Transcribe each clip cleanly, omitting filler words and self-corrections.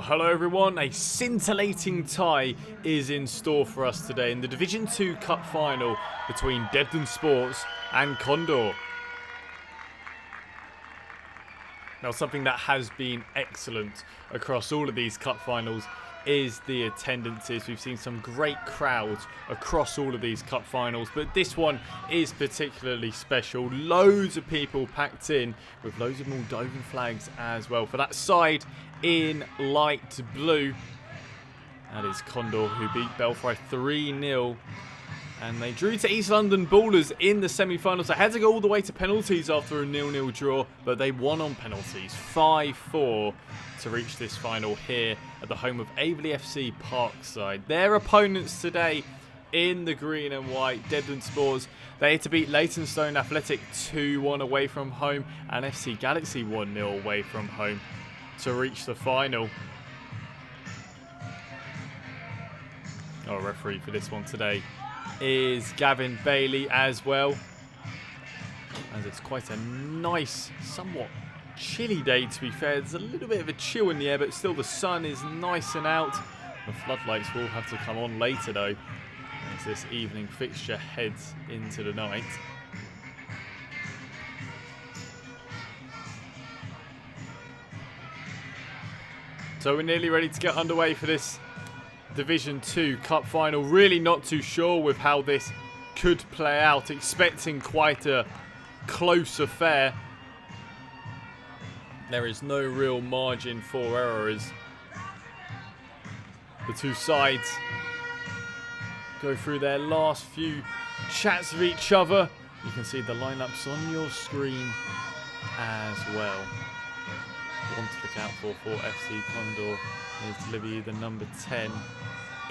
Well, hello everyone. A scintillating tie is in store for us today in the Division 2 Cup final between Debden Sports and Condor. Now, something that has been excellent across all of these cup finals is the attendances. We've seen some great crowds across all of these cup finals, but this one is particularly special. Loads of people packed in with loads of Moldovan flags as well. For that side in light blue, that is Condor, who beat Belfry 3-0. And they drew to East London Ballers in the semi-finals. They had to go all the way to penalties after a 0-0 draw, but they won on penalties 5-4 to reach this final here at the home of Averley FC Parkside. Their opponents today in the green and white, Debden Sports, they had to beat Leytonstone Athletic 2-1 away from home and FC Galaxy 1-0 away from home to reach the final. Our referee for this one today is Gavin Bailey as well, as it's quite a nice, somewhat chilly day to be fair. There's a little bit of a chill in the air, but still the sun is nice and out. The floodlights will have to come on later though, as this evening fixture heads into the night. So we're nearly ready to get underway for this Division 2 Cup final. Really not too sure with how this could play out. Expecting quite a close affair. There is no real margin for error as the two sides go through their last few chats with each other. You can see the lineups on your screen as well. One to look out for FC Condor is Livy, the number 10,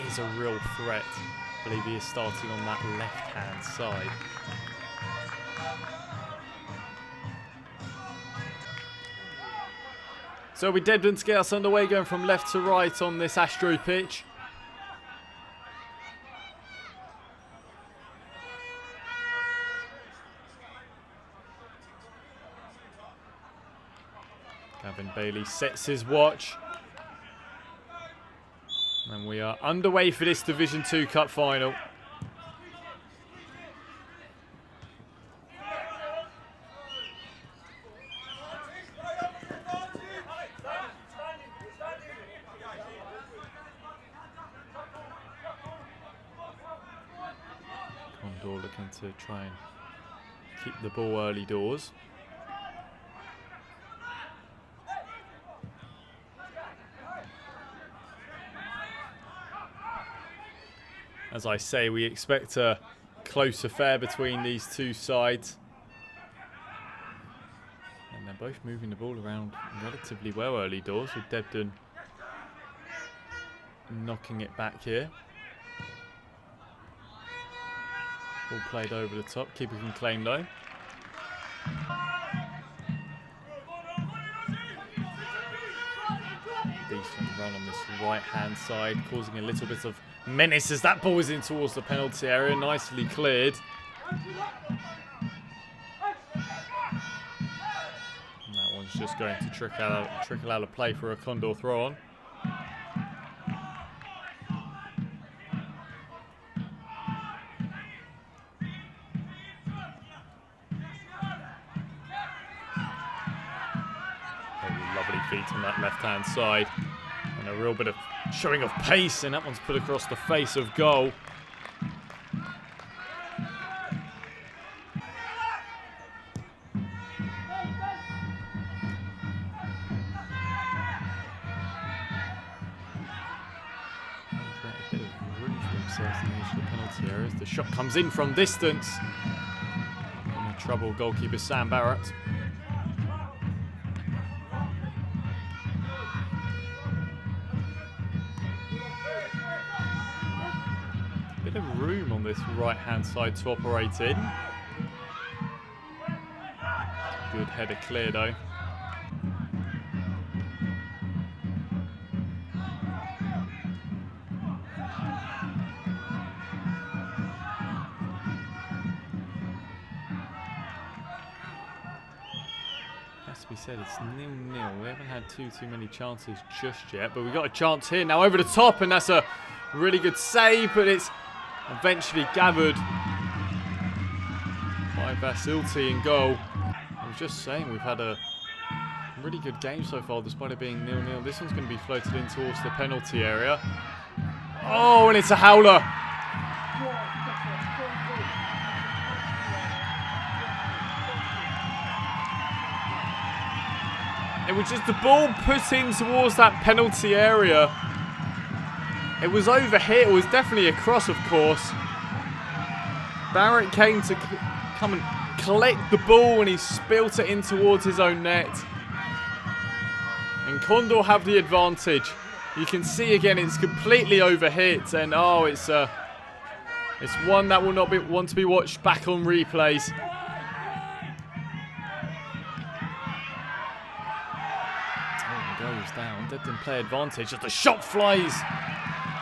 is a real threat. I believe he is starting on that left-hand side. So we Debden to get us underway, going from left to right on this Astro pitch. Gavin Bailey sets his watch. And we are underway for this Division 2 Cup final. Condor looking to try and keep the ball early doors. As I say, we expect a close affair between these two sides. And they're both moving the ball around relatively well early doors, with Debden knocking it back here. Ball played over the top, keeper can claim though. Decent run on this right-hand side, causing a little bit of menace as that ball is in towards the penalty area. Nicely cleared. And that one's just going to trickle out of play for a Condor throw on. Lovely feet on that left-hand side. And a real bit of showing of pace, and that one's put across the face of goal. A bit of room for themselves in the edge of the penalty area as the shot comes in from distance. In trouble, goalkeeper Sam Barrett. Bit of room on this right-hand side to operate in. Good header clear though. we said, it's 0-0. We haven't had too many chances just yet, but we got a chance here now over the top, and that's a really good save, but it's eventually gathered by Vasilti in goal. I was just saying, we've had a really good game so far, despite it being 0-0. This one's going to be floated in towards the penalty area. Oh, and it's a howler. It was just the ball put in towards that penalty area. It was over here. It was definitely a cross, of course. Barrett came to come and collect the ball, and he spilt it in towards his own net. And Condor have the advantage. You can see again, it's completely overhit, and oh, it's one that will not want to be watched back on replays. Goes down. Debden play advantage. Just the shot flies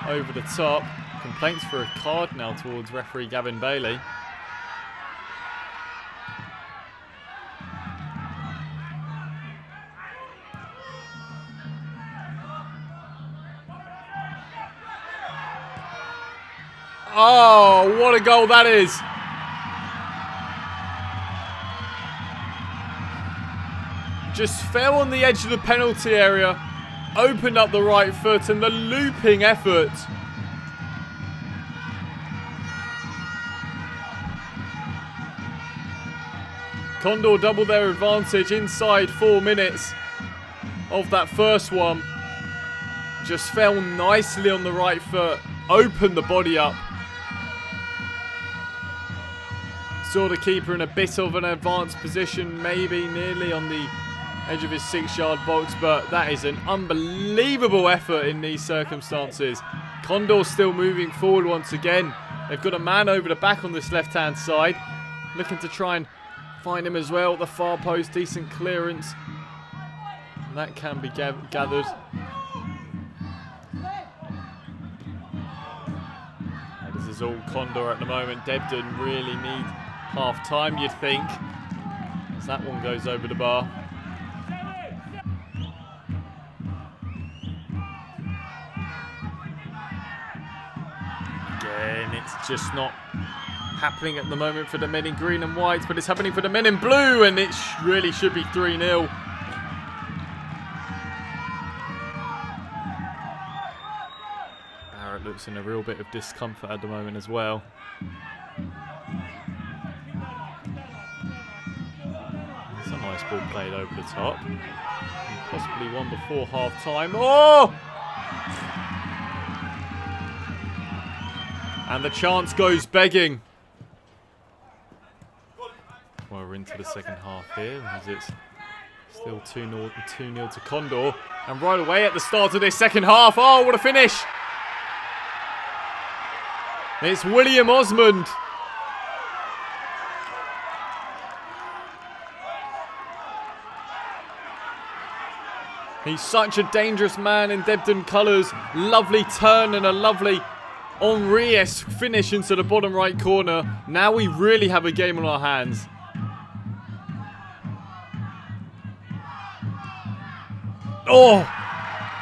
over the top. Complaints for a card now towards referee Gavin Bailey. Oh, what a goal that is! Just fell on the edge of the penalty area, opened up the right foot, and the looping effort. Condor double their advantage inside 4 minutes of that first one. Just fell nicely on the right foot, opened the body up. Saw the keeper in a bit of an advanced position, maybe nearly on the edge of his 6-yard box, but that is an unbelievable effort in these circumstances. Condor still moving forward once again. They've got a man over the back on this left-hand side, looking to try and find him as well. The far post, decent clearance. And that can be gathered. And this is all Condor at the moment. Debden really need half-time, you'd think, as that one goes over the bar. Again, it's just not happening at the moment for the men in green and white, but it's happening for the men in blue, and it really should be 3-0. Barrett looks in a real bit of discomfort at the moment as well. It's a nice ball played over the top. And possibly one before half-time. Oh! And the chance goes begging. Well, we're into the second half here, as it's still 2-0 to Condor. And right away at the start of this second half, oh, what a finish! It's William Osmond. He's such a dangerous man in Debden colours. Lovely turn and a lovely Henri-esque finish into the bottom right corner. Now we really have a game on our hands. Oh!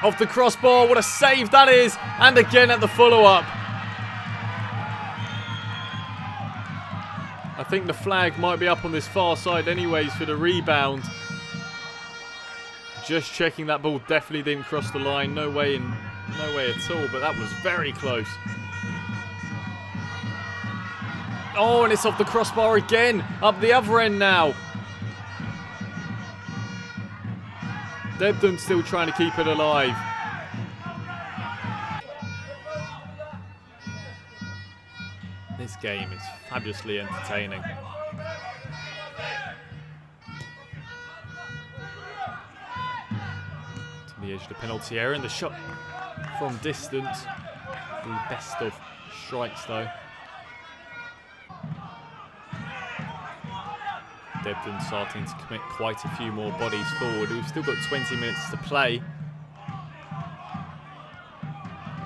Off the crossbar. What a save that is. And again at the follow-up. I think the flag might be up on this far side anyways for the rebound. Just checking that ball definitely didn't cross the line. No way at all, but that was very close. Oh, and it's off the crossbar again. Up the other end now. Debden still trying to keep it alive. This game is fabulously entertaining. To the edge of the penalty area, and the shot from distance. The best of strikes though. Debden starting to commit quite a few more bodies forward. We've still got 20 minutes to play.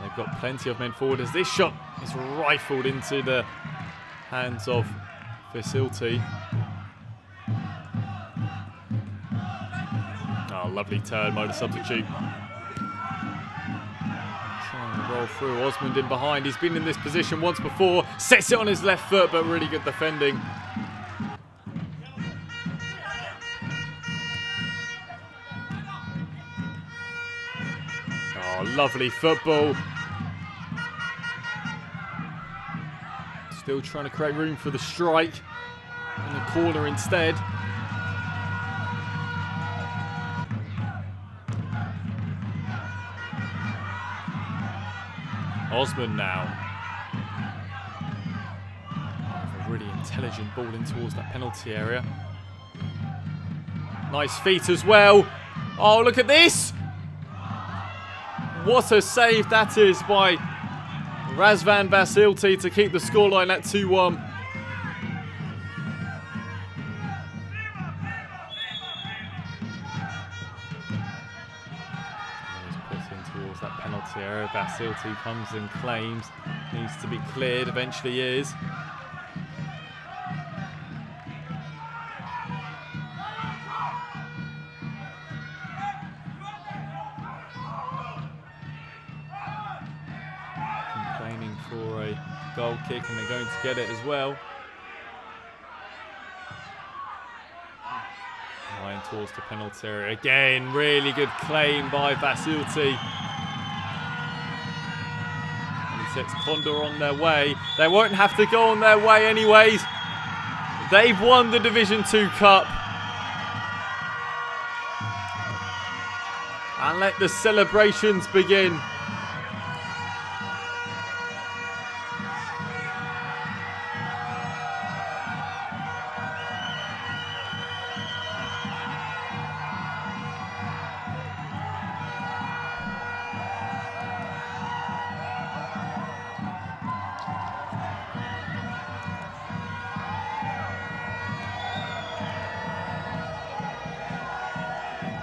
They've got plenty of men forward as this shot is rifled into the hands of Vasilti. Oh, lovely turn by the substitute. Trying to roll through. Osmond in behind. He's been in this position once before. Sets it on his left foot, but really good defending. Oh, lovely football. Still trying to create room for the strike. In the corner instead. Osmond now. A really intelligent ball in towards that penalty area. Nice feet as well. Oh, look at this. What a save that is by Razvan Vasilti to keep the scoreline at 2-1. Towards that penalty area. Vasilti comes and claims. Needs to be cleared. Eventually is. Complaining for a goal kick, and they're going to get it as well. Line towards the penalty area. Again, really good claim by Vasilti. And he sets Condor on their way. They won't have to go on their way anyways. They've won the Division 2 Cup. And let the celebrations begin.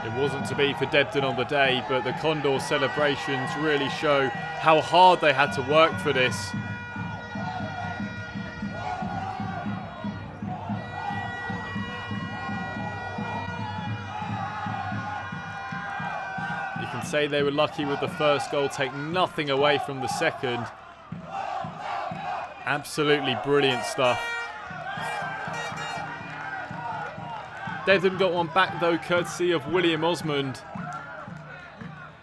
It wasn't to be for Debden on the day, but the Condor celebrations really show how hard they had to work for this. You can say they were lucky with the first goal, take nothing away from the second. Absolutely brilliant stuff. Debden got one back though, courtesy of William Osmond.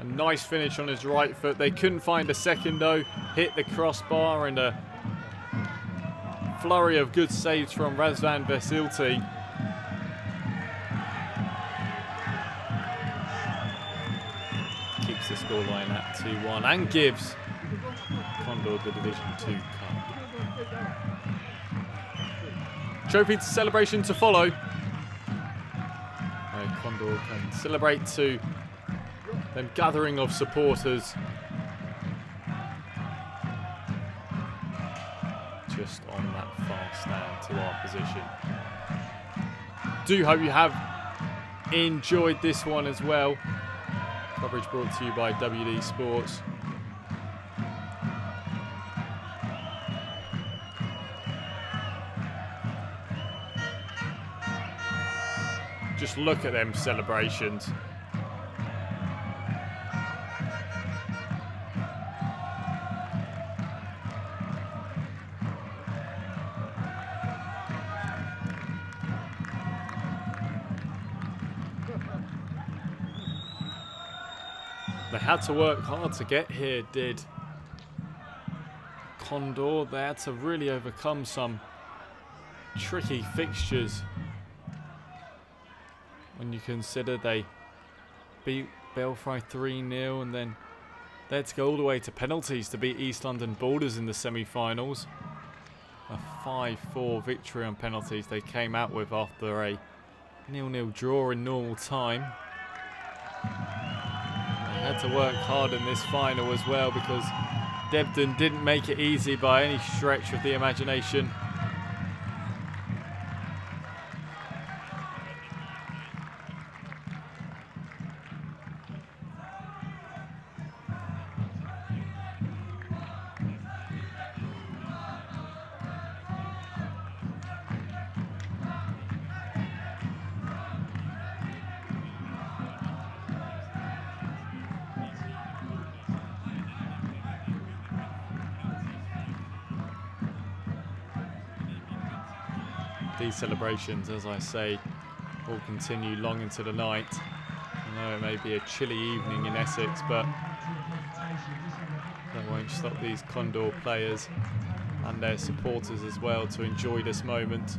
A nice finish on his right foot. They couldn't find a second though. Hit the crossbar, and a flurry of good saves from Razvan Vasilti. Keeps the scoreline at 2-1 and gives Condor the Division 2 Cup. Trophy celebration to follow. Condor can celebrate to them gathering of supporters just on that far stand to our position. Do hope you have enjoyed this one as well. Coverage brought to you by Debden Sports. Just look at them celebrations. They had to work hard to get here, did Condor. They had to really overcome some tricky fixtures. When you consider they beat Belfry 3-0 and then they had to go all the way to penalties to beat East London Borders in the semi-finals. A 5-4 victory on penalties they came out with after a 0-0 draw in normal time. They had to work hard in this final as well, because Debden didn't make it easy by any stretch of the imagination. These celebrations, as I say, will continue long into the night. I know it may be a chilly evening in Essex, but that won't stop these Condor players and their supporters as well to enjoy this moment.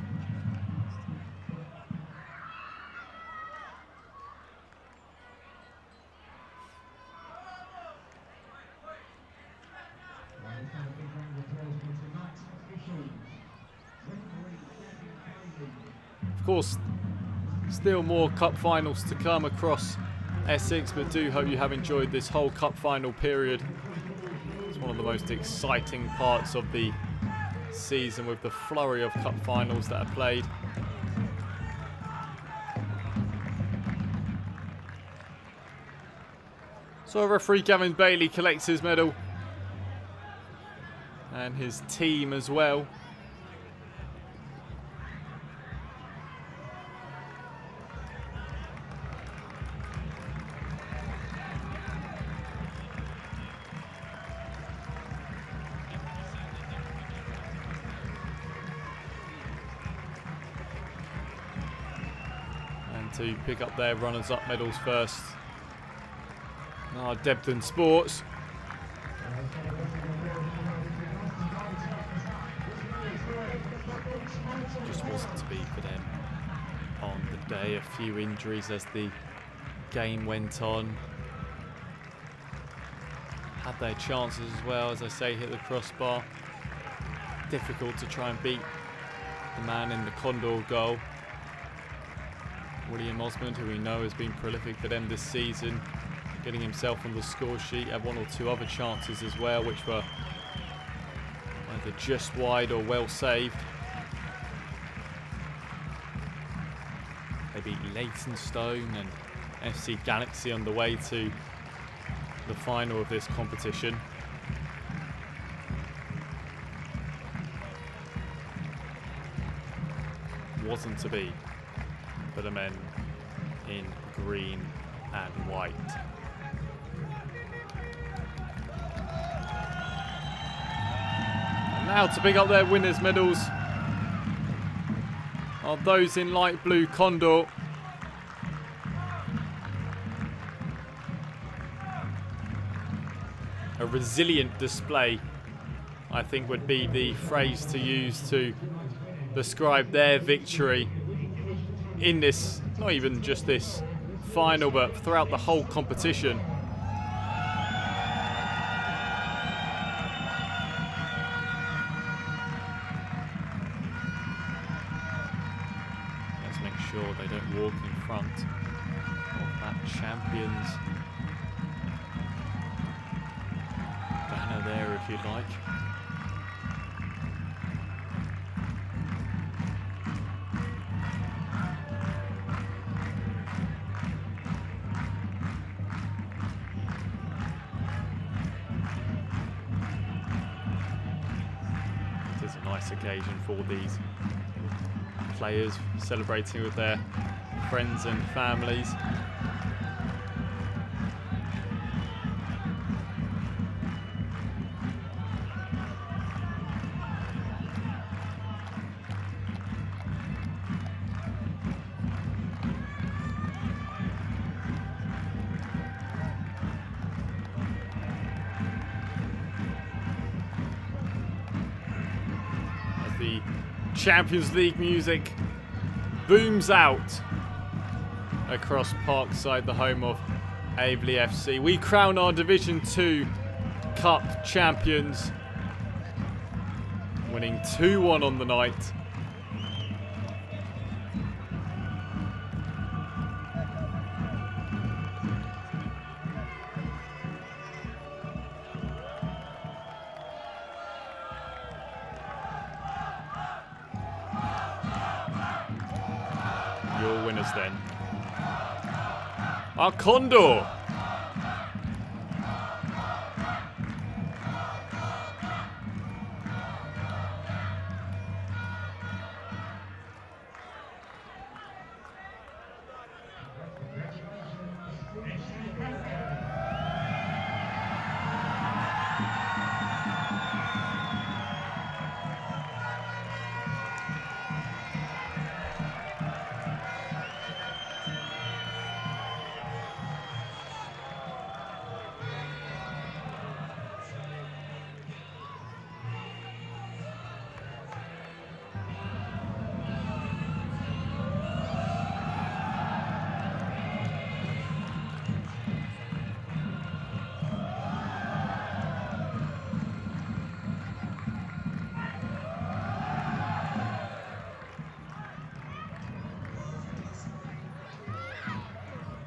Of course, still more cup finals to come across Essex, but do hope you have enjoyed this whole cup final period. It's one of the most exciting parts of the season, with the flurry of cup finals that are played. So referee Gavin Bailey collects his medal and his team as well. To pick up their runners-up medals first. Debden Sports. Just wasn't to be for them on the day. A few injuries as the game went on. Had their chances as well, as I say, hit the crossbar. Difficult to try and beat the man in the Condor goal. William Osmond, who we know has been prolific for them this season, getting himself on the score sheet. Had one or two other chances as well, which were either just wide or well saved. They beat Leytonstone and FC Galaxy on the way to the final of this competition. Wasn't to be for the men in green and white. And now to pick up their winners' medals are those in light blue Condor. A resilient display, I think, would be the phrase to use to describe their victory in this, not even just this final, but throughout the whole competition. Let's make sure they don't walk in front of that champions banner there, if you like. Occasion for these players, celebrating with their friends and families. The Champions League music booms out across Parkside, the home of Aveley FC. We crown our Division 2 Cup champions, winning 2-1 on the night. Your winners then are Condor.